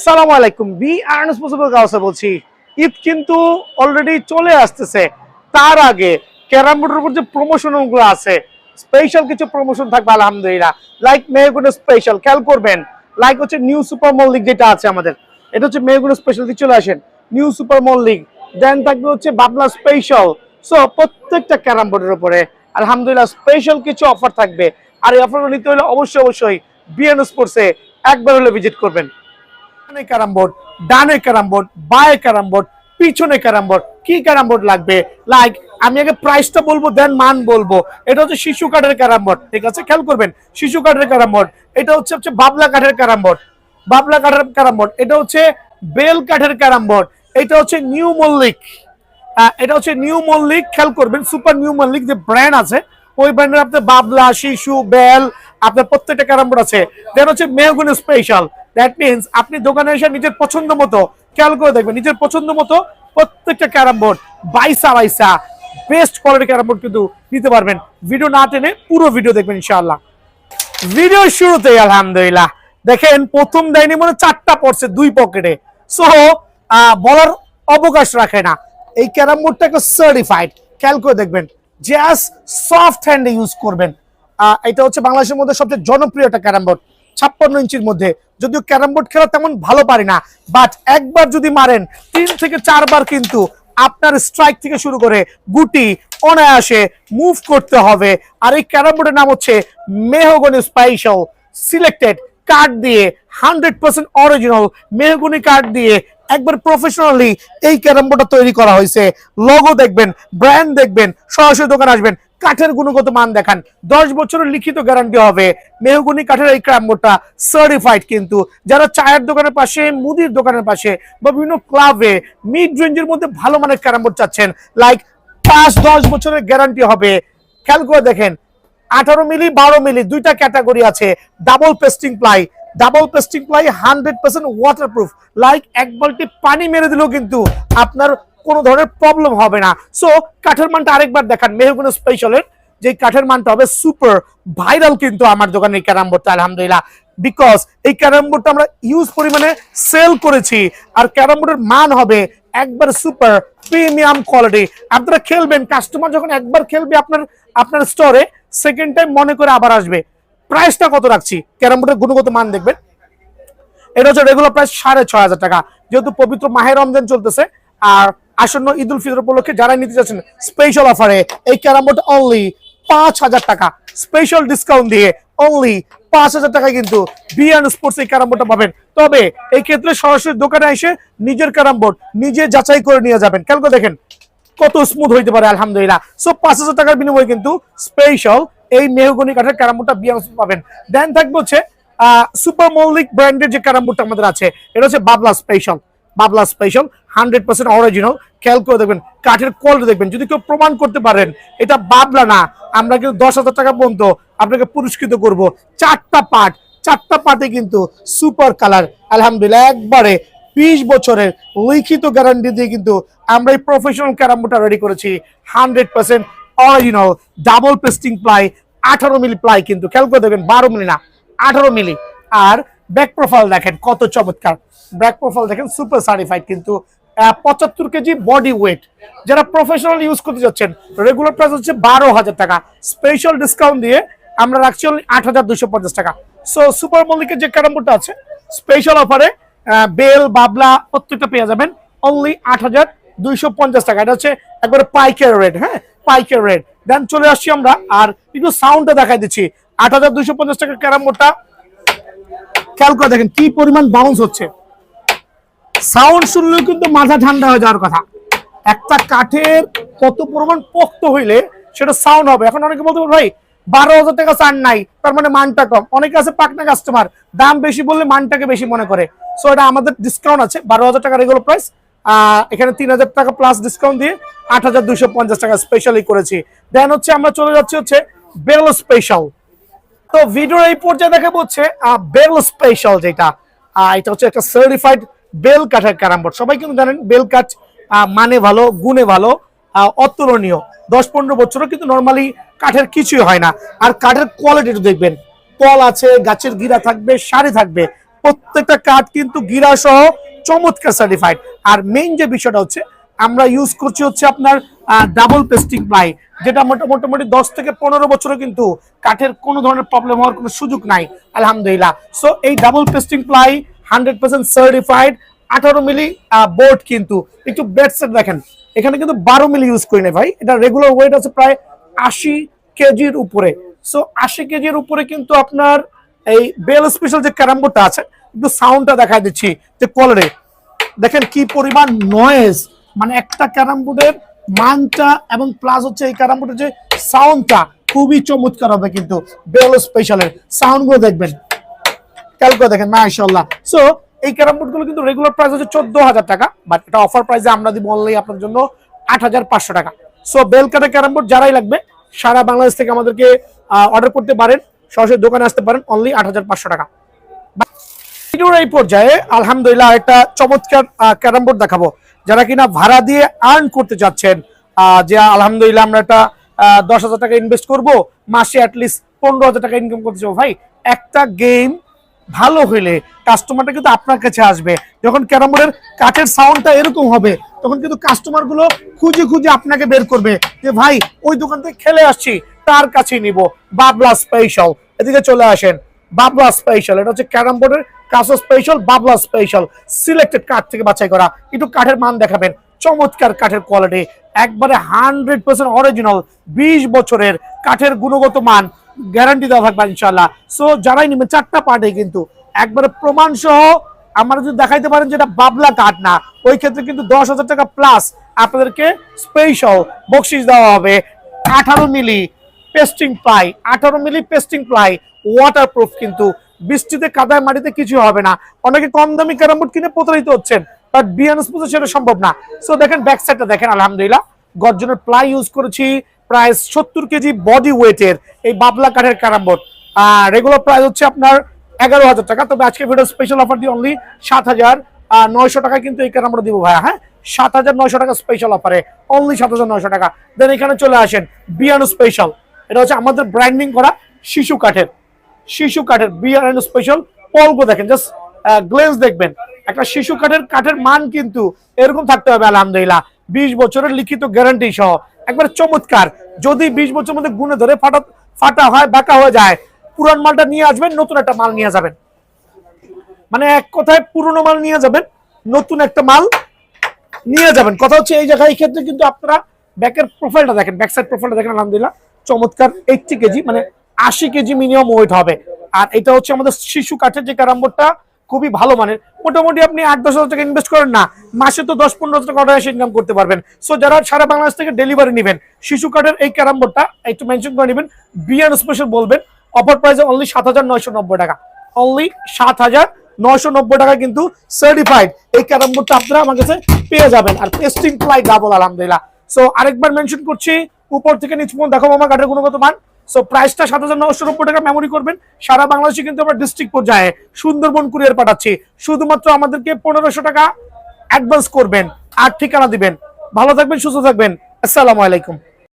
আসসালামু আলাইকুম, বি আনরেসপন্সিবল গাউসা বলছি। ঈদ কিন্তু অলরেডি চলে আসতেছে। তার আগে ক্যারাম বোর্ডের উপর যে প্রমোশনগুলো আছে, স্পেশাল কিছু প্রমোশন থাকবে আলহামদুলিল্লাহ। লাইক মেহগুনো স্পেশাল, খেয়াল করবেন। লাইক হচ্ছে নিউ সুপার মল লিগ যেটা আছে আমাদের, এটা হচ্ছে মেহগুনো স্পেশাল। চলে আসেন নিউ সুপার মল লিগ। দেন থাকবে হচ্ছে বাবলা স্পেশাল। সো প্রত্যেকটা ক্যারাম বোর্ডের উপরে আলহামদুলিল্লাহ স্পেশাল কিছু অফার থাকবে। আর এই অফারগুলো নিতে হলে অবশ্যই বিএন স্পোর্টসে একবার হলে ভিজিট করবেন। ক্যারাম বোর্ড, ডানে ক্যারাম বোর্ড, বায়ে ক্যারাম বোর্ড, পিছনে ক্যারাম বোর্ড, কি ক্যারাম বোর্ড লাগবে। লাইক আমি আগে প্রাইসটা বলবো, দেন মান বলবো। এটা হচ্ছে শিশু কাঠের ক্যারাম বোর্ড, ঠিক আছে, খেয়াল করবেন। শিশু কাঠের ক্যারাম বোর্ড, এটা হচ্ছে বাবলা কাঠের ক্যারাম বোর্ড, বাবলা কাঠের ক্যারাম বোর্ড। এটা হচ্ছে বেল কাঠের ক্যারাম বোর্ড। এটা হচ্ছে নিউ মল্লিক, এটা হচ্ছে নিউ মল্লিক। খেয়াল করবেন, সুপার নিউ মল্লিক যে ব্র্যান্ড আছে, ওই ব্র্যান্ডের আপনার বাবলা, শিশু, বেল, আপনার প্রত্যেকটা ক্যারাম বোর্ড আছে। দেন হচ্ছে মেহগুনি স্পেশাল। দ্যাট মিনস আপনি দোকানে এসে নিজের পছন্দ মতো খেয়াল করে দেখবেন, নিজের পছন্দ মতো প্রত্যেকটা ক্যারাম বোর্ড বাইসা বেস্ট কোয়ালিটি ক্যারাম বোর্ড কিন্তু নিতে পারবেন। ভিডিও না টেনে পুরো ভিডিও দেখবেন ইনশাআল্লাহ। ভিডিও শুরুতেই আলহামদুলিল্লাহ দেখেন প্রথম ডাইনি মনে 4টা পড়ছে 2 পকেটে। সো বলার অবকাশ রাখে না। এই ক্যারাম বোর্ডটা একটা সার্টিফাইড, খেয়াল করে দেখবেন। জাস্ট সফট হ্যান্ডে ইউজ করবেন। এটা হচ্ছে বাংলাদেশের মধ্যে সবচেয়ে জনপ্রিয় একটা ক্যারাম বোর্ড, 56 ইঞ্চির মধ্যে। যদিও ক্যারাম বোর্ড খেলা তেমন ভালো পারি না, বাট একবার যদি মারেন 3 থেকে 4 বার কিন্তু আপনার স্ট্রাইক থেকে শুরু করে গুটি অনায়াসে মুভ করতে হবে। আর এই ক্যারাম বোর্ডের নাম হচ্ছে মেহগনি স্পেশাল। সিলেক্টেড কার্ড দিয়ে 100% অরিজিনাল মেহগনি কার্ড দিয়ে একবার প্রফেশনালি এই ক্যারাম বোর্ডটা তৈরি করা হয়েছে। লোগো দেখবেন, ব্র্যান্ড দেখবেন, সরাসরি দোকানে আসবেন, কাঠের গুণগত মান দেখান। 10 বছরের লিখিত গ্যারান্টি হবে। মেহগনি কাঠের এই ক্যারাম বোর্ডটা সার্টিফাইড কিন্তু। যারা চায়ের দোকানের পাশে, মুদির দোকানের পাশে বা বিভিন্ন ক্লাবে মিড রেঞ্জের মধ্যে ভালো মানের ক্যারাম বোর্ড চাচ্ছেন, লাইক 5-10 বছরের গ্যারান্টি হবে। খেয়াল করে দেখেন, 18 মিলি 12 মিলি দুইটা ক্যাটাগরি আছে। Double pasting ply, double pasting ply 100% waterproof. Like এক বালতি পানি মেরে দিলেও কিন্তু আপনার কোনো ধরনের প্রবলেম হবে না। সো কাঠের মানটা আরেকবার দেখান। মেহগুনি স্পেশালের যে কাঠের মানটা হবে সুপার ভাইরাল কিন্তু আমার দোকানে এই ক্যারাম বোর্ডটা আলহামদুলিল্লাহ। বিকজ এই ক্যারাম বোর্ডটা আমরা ইউজ পরিমাণে সেল করেছি। আর ক্যারাম বোর্ডের মান হবে একবার সুপার প্রিমিয়াম কোয়ালিটি। আপনারা খেলবেন, কাস্টমার যখন একবার খেলবে আপনার স্টোরে, সেকেন্ড টাইম মনে করে আবার আসবে। প্রাইসটা কত রাখছি, ক্যারাম বোর্ডের গুণগত মান দেখবেন। এটা হচ্ছে রেগুলার প্রাইস 6,500 টাকা। যেহেতু পবিত্র মাহে রমজান চলতেছে আর আসন্ন ঈদ উল ফিতর উপলক্ষে যারা নিতে যাচ্ছেন স্পেশাল অফারে এই ক্যারাম বোর্ড অনলি 5,000 টাকা, স্পেশাল ডিসকাউন্ট দিয়ে অনলি 5,000 টাকায় কিন্তু বিএন স্পোর্টস এই ক্যারাম বোর্ডটা পাবেন। তবে এই ক্ষেত্রে সরাসরি দোকানে এসে নিজের ক্যারাম বোর্ড নিজে যাচাই করে নিয়ে যাবেন। খেয়াল করে দেখেন কত স্মুথ হইতে পারে আলহামদুলিল্লাহ। সো 5,000 টাকার বিনিময়ে কিন্তু স্পেশাল এই মেহগনি কাঠের ক্যারাম বোর্ডটা বিএন পাবেন। দেন থাকবে হচ্ছে সুপার মল্লিক ব্র্যান্ডের যে ক্যারাম বোর্ডটা আমাদের আছে, এটা হচ্ছে বাবলা স্পেশাল। বাবলা স্পেশাল 100% অরিজিনাল। খেয়াল করে দেখবেন কাঠের কোয়ালিটি দেখবেন। যদি কেউ প্রমাণ করতে পারেন এটা বাবলা না, আমরা কিন্তু 10,000 টাকা পর্যন্ত আপনাকে পুরস্কৃত করব। 4টা পার্টে কিন্তু সুপার কালার আলহামদুলিল্লাহ। একবারে 20 বছরের লিখিত গ্যারান্টি দিয়ে কিন্তু আমরা এই প্রফেশনাল ক্যারাম বোর্ডটা রেডি করেছি। 100% অরিজিনাল ডাবল পেস্টিং প্লাই, 18 মিলি প্লাই কিন্তু। খেয়াল করে দেখবেন 12 মিলি না, 18 মিলি। আর ব্যাক প্রোফাইল দেখেন কত চমৎকার। ব্যাক প্রোফাইল দেখেন সুপার সার্টিফাইড কিন্তু। 75 কেজি বডি ওয়েট। যারা প্রফেশনাল ইউজ করতে যাচ্ছেন, রেগুলার প্রাইস হচ্ছে 12,000 টাকা, স্পেশাল ডিসকাউন্ট দিয়ে আমরা রাখছি 8,250 টাকা। সো সুপার মল্লিকের যে ক্যারাম বোর্ডটা আছে স্পেশাল অফারে বেল, বাবলা প্রত্যেকটা পেয়ে যাবেন অনলি 8,250 টাকা। এটা হচ্ছে একবারে পাইকারি রেট, হ্যাঁ পাইকারি রেট। দেন চলে আসছি আমরা আর একটু সাউন্ডটা দেখাই দিচ্ছি। 8,250 টাকার ক্যারাম বোর্ডটা খেয়াল করে দেখেন কি পরিমাণ বাউন্স হচ্ছে। সাউন্ড শুনলেও কিন্তু মাথা ঠান্ডা হয়ে যাওয়ার কথা। একটা কাঠের কত পরিমাণ পোক্ত হইলে সেটা সাউন্ড হবে। এখন অনেকে বলতে পারে ভাই 12,000 টাকা চান নাই, তার মানে মানটা কম। অনেকে আছে পাকনা কাস্টমার, দাম বেশি বললে মানটাকে বেশি মনে করে। সো এটা আমাদের ডিসকাউন্ট আছে, 12,000 টাকা রেগুলার প্রাইস। এখানে 3,000 টাকা প্লাস ডিসকাউন্ট দিয়ে 8,250 টাকা স্পেশালি করেছি। দেন হচ্ছে আমরা চলে যাচ্ছি হচ্ছে বেল স্পেশাল। তো ভিডিওর এই পর্যায়ে দেখা হচ্ছে বেল স্পেশাল, যেটা এটা হচ্ছে একটা সার্টিফাইড বেল কাঠের ক্যারাম বোর্ড। সবাই কিন্তু জানেন বেল কাঠ মানে ভালো, গুণে ভালো, অতুলনীয়। 10-15 বছরও কিন্তু নর্মালি কাঠের কিছুই হয় না। আর কাঠের কোয়ালিটি দেখবেন, কল আছে, গাছের গিরা থাকবে, সারি থাকবে, প্রত্যেকটা কাঠ কিন্তু গিরা সহ চমৎকার সার্টিফাইড। আর মেইন যে বিষয়টা হচ্ছে আমরা ইউজ করছি হচ্ছে আপনার ডাবল পেস্টিং প্লাই, যেটা মোটামুটি 10 থেকে 15 বছরও কিন্তু কাঠের কোনো ধরনের প্রবলেম হওয়ার কোনো সুযোগ নাই আলহামদুলিল্লাহ। সো এই double pasting ply 100% certified. 18 milli board, কিন্তু একটু বেড সেট দেখেন, এখানে কিন্তু 12 মিলি ইউজ করি না ভাই। এটা রেগুলার ওয়েট আছে প্রায় 80 কেজির উপরে। সো 80 কেজির উপরে কিন্তু আপনার এই বেল স্পেশাল যে ক্যারাম বোর্ডটা আছে, একটু সাউন্ডটা দেখাই দিচ্ছি যে কোয়ালিটি দেখেন কি পরিমাণ নয়েজ, মানে একটা ক্যারাম বোর্ডের মানটা এবং প্লাস হচ্ছে এই ক্যারাম বোর্ডের যে সাউন্ডটা খুবই চমৎকার হবে। কিন্তু বেল স্পেশালের সাউন্ড গুলো দেখবেন, খেয়াল করে দেখেন মাশাআল্লাহ। সো এই ক্যারাম বোর্ড গুলো কিন্তু রেগুলার প্রাইস হচ্ছে 14,000 টাকা, বাট এটা অফার প্রাইসে আমরা দিব অনলি আপনার জন্য 8,500 টাকা। সো বেল কাটের ক্যারাম বোর্ড যারাই লাগবে সারা বাংলাদেশ থেকে আমাদেরকে অর্ডার করতে পারেন, সরাসরি দোকানে আসতে পারেন, অনলি 8,500 টাকা। ভিডিওর এই পর্যায়ে আলহামদুলিল্লাহ একটা চমৎকার ক্যারাম বোর্ড দেখাবো, যারা কিনা ভাড়া দিয়ে আর্ন করতে চাচ্ছেন। যে আলহামদুলিল্লাহ আমরা একটা 10,000 টাকা ইনভেস্ট করব, মাসে অ্যাটলিস্ট 15,000 টাকা ইনকাম করতে চাবো। ভাই একটা গেম ভালো হইলে কাস্টমারটা কিন্তু আপনার কাছে আসবে। যখন ক্যারাম বোর্ডের কাঠের সাউন্ডটা এরকম হবে, তখন কিন্তু কাস্টমার গুলো খুঁজে খুঁজে আপনাকে বের করবে যে ভাই ওই দোকান থেকে খেলে আসছি, তার কাছেই নিব। বাবলা স্পেশাল, এদিকে চলে আসেন। বাবলা স্পেশাল, এটা হচ্ছে ক্যারাম বোর্ডের কাসো স্পেশাল, বাবলা স্পেশাল সিলেক্টেড কাঠ থেকে বাছাই করা। একটু কাঠের মান দেখাবেন, চমৎকার কাঠের কোয়ালিটি, একবারে 100% অরিজিনাল, 20 বছরের কাঠের গুণগত মান গ্যারান্টি দেওয়া থাকবে ইনশাআল্লাহ। সো যারাই নেবেন 4টা পার্টে কিন্তু একবারে প্রমাণ সহ আমরা যদি দেখাইতে পারেন যেটা বাবলা কাঠ না, ওই ক্ষেত্রে কিন্তু 10,000 টাকা প্লাস আপনাদেরকে স্পেশাল বকশিস দেওয়া হবে। 18 মিলি পেস্টিং প্লাই, 18 মিলি পেস্টিং প্লাই, ওয়াটারপ্রুফ, কিন্তু বৃষ্টিতে কাদায় মাটিতে কিছু হবে না। অনেকে কম দামি ক্যারাম বোর্ড কিনে প্রতারিত হচ্ছেন, বাট বিয়ান স্পোর্টসে সেটা সম্ভব না। সো দেখেন ব্যাক সাইডটা দেখেন, আলহামদুলিল্লাহ গর্জনের প্লাই ইউজ করেছি, প্রায় 70 কেজি বডি ওয়েটের এই বাবলা কাঠের ক্যারাম বোর্ড। রেগুলার প্রাইস হচ্ছে আপনার 11,000 টাকা, তবে আজকে ভিডিও স্পেশাল অফার দিয়ে অনলি 7,900 টাকা কিন্তু এই ক্যারাম বোর্ড দিব ভাইয়া। হ্যাঁ, 7,900 টাকা স্পেশাল অফারে, অনলি 7,900 টাকা। দেন এখানে চলে আসেন বিয়ানো স্পেশাল, এটা হচ্ছে আমাদের ব্র্যান্ডিং করা শিশু কাঠের বিয়ানো স্পেশাল। পলগো দেখেন, জাস্ট গ্লেন্স দেখবেন, একটা শিশু কাঠের মান কিন্তু এরকম থাকতে হবে আলহামদুলিল্লাহ, 20 বছরের লিখিত গ্যারান্টি সহ, একবার চমৎকার। যদি 20 বছর মধ্যে গুণে ধরে ফাটা হয়, বাঁকা হয়ে যায়, পুরান মালটা নিয়ে আসবেন, নতুন একটা মাল নিয়ে যাবেন, মানে এক কথায় পুরনো মাল নিয়ে যাবেন, নতুন একটা মাল নিয়ে যাবেন। কথা হচ্ছে এই জায়গায়, এই ক্ষেত্রে কিন্তু আপনারা ব্যাকের প্রোফাইলটা দেখেন, ব্যাক সাইড প্রোফাইলটা দেখেন, আলহামদুলিল্লাহ চমৎকার। 80 কেজি মানে 80 কেজি মিনিমাম ওয়েট হবে। আর এটা হচ্ছে আমাদের শিশু কাঠের যে ক্যারাম বোর্ডটা, খুবই ভালো মানের। মোটামুটি আপনি 8-10,000 টাকা ইনভেস্ট করেন না, মাসে তো 10-15,000 টাকা অর্ডার এসে ইনকাম করতে পারবেন। সো যারা সারা বাংলাদেশ থেকে ডেলিভারি নেবেন শিশু কাঠের এই ক্যারাম বোর্ডটা একটু মেনশন করে নেবেন, বিয়ান স্পেশাল বলবেন। অফার প্রাইসে অনলি 7,990 টাকা, অনলি 7,990 টাকা কিন্তু সার্টিফাইড এই ক্যারাম বোর্ডটা আপনারা আমার কাছে পেয়ে যাবেন। আর পেস্টিং প্লাই ডাবল আলহামদুলিল্লাহ। সো আরেকবার মেনশন করছি, উপর থেকে নিচ পর্যন্ত দেখো আমার কাঠের গুণগত মান। সো প্রাইসটা 7,990 টাকা মেমোরি করবেন। সারা বাংলাদেশে কিন্তু আমরা ডিস্ট্রিক্ট পর্যায়ে সুন্দরবন কুরিয়ার পাঠাচ্ছি। শুধুমাত্র আমাদেরকে 1,500 টাকা অ্যাডভান্স করবেন আর ঠিকানা দিবেন। ভালো থাকবেন, সুস্থ থাকবেন, আসসালামু আলাইকুম।